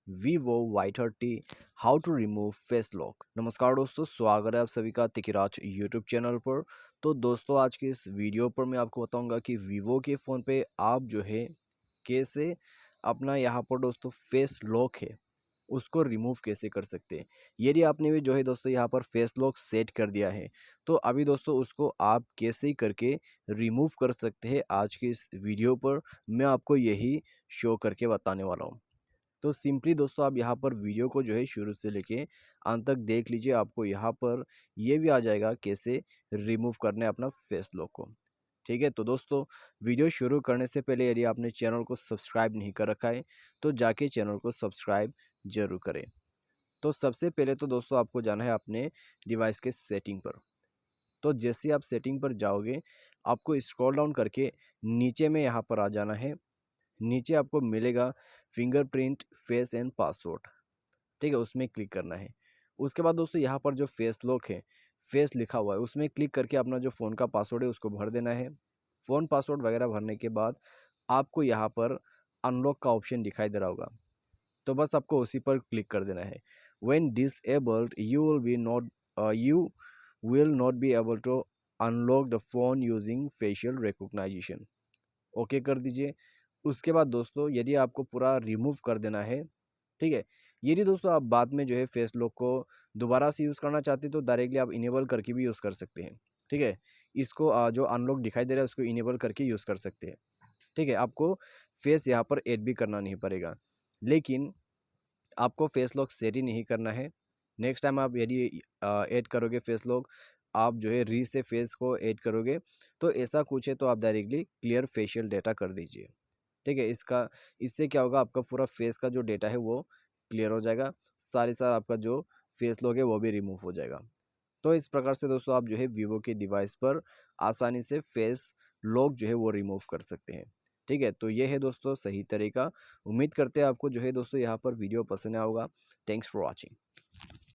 Vivo Y30 how to remove face lock. नमस्कार दोस्तों, स्वागत है आप सभी का तिकिराज यूट्यूब चैनल पर। तो दोस्तों, आज की इस वीडियो पर मैं आपको बताऊंगा कि वीवो के फ़ोन पे आप जो है कैसे अपना यहाँ पर दोस्तों फेस लॉक है उसको रिमूव कैसे कर सकते हैं। यदि आपने भी जो है दोस्तों यहाँ पर फेस लॉक सेट कर दिया है तो अभी दोस्तों उसको आप कैसे करके रिमूव कर सकते हैं, आज की इस वीडियो पर मैं आपको यही शो करके बताने वाला हूँ। तो सिंपली दोस्तों आप यहाँ पर वीडियो को जो है शुरू से लेके अंत तक देख लीजिए। आपको यहाँ पर ये भी आ जाएगा कैसे रिमूव करना है अपना फेस लॉक को। ठीक है, तो दोस्तों वीडियो शुरू करने से पहले यदि आपने चैनल को सब्सक्राइब नहीं कर रखा है तो जाके चैनल को सब्सक्राइब जरूर करें। तो सबसे पहले तो दोस्तों आपको जाना है अपने डिवाइस के सेटिंग पर। तो जैसे आप सेटिंग पर जाओगे आपको स्क्रॉल डाउन करके नीचे में यहाँ पर आ जाना है। नीचे आपको मिलेगा फिंगरप्रिंट फेस एंड पासवर्ड। ठीक है, उसमें क्लिक करना है। उसके बाद दोस्तों यहाँ पर जो फेस लॉक है, फेस लिखा हुआ है, उसमें क्लिक करके अपना जो फ़ोन का पासवर्ड है उसको भर देना है। फ़ोन पासवर्ड वगैरह भरने के बाद आपको यहाँ पर अनलॉक का ऑप्शन दिखाई दे रहा होगा, तो बस आपको उसी पर क्लिक कर देना है। When disabled you will not be able to unlock the phone using facial recognition. Okay कर दीजिए। उसके बाद दोस्तों यदि आपको पूरा रिमूव कर देना है, ठीक है, यदि दोस्तों आप बाद में जो है फेस लॉक को दोबारा से यूज़ करना चाहते हैं तो डायरेक्टली आप इनेबल करके भी यूज़ कर सकते हैं। ठीक है, इसको जो अनलॉक दिखाई दे रहा है उसको इनेबल करके यूज़ कर सकते हैं। ठीक है, आपको फेस यहाँ पर ऐड भी करना नहीं पड़ेगा, लेकिन आपको फेस लॉक सेट ही नहीं करना है। नेक्स्ट टाइम आप यदि ऐड करोगे फेस लॉक, आप जो है री से फेस को ऐड करोगे तो ऐसा कुछ है तो आप डायरेक्टली क्लियर फेशियल डेटा कर दीजिए। ठीक है, इससे क्या होगा, आपका पूरा फेस का जो डेटा है वो क्लियर हो जाएगा, साथ ही साथ आपका जो फेस लॉक है वो भी रिमूव हो जाएगा। तो इस प्रकार से दोस्तों आप जो है वीवो के डिवाइस पर आसानी से फेस लॉक जो है वो रिमूव कर सकते हैं। ठीक है, तो ये है दोस्तों सही तरीका। उम्मीद करते हैं आपको जो है दोस्तों यहाँ पर वीडियो पसंद आया होगा। Thanks for watching.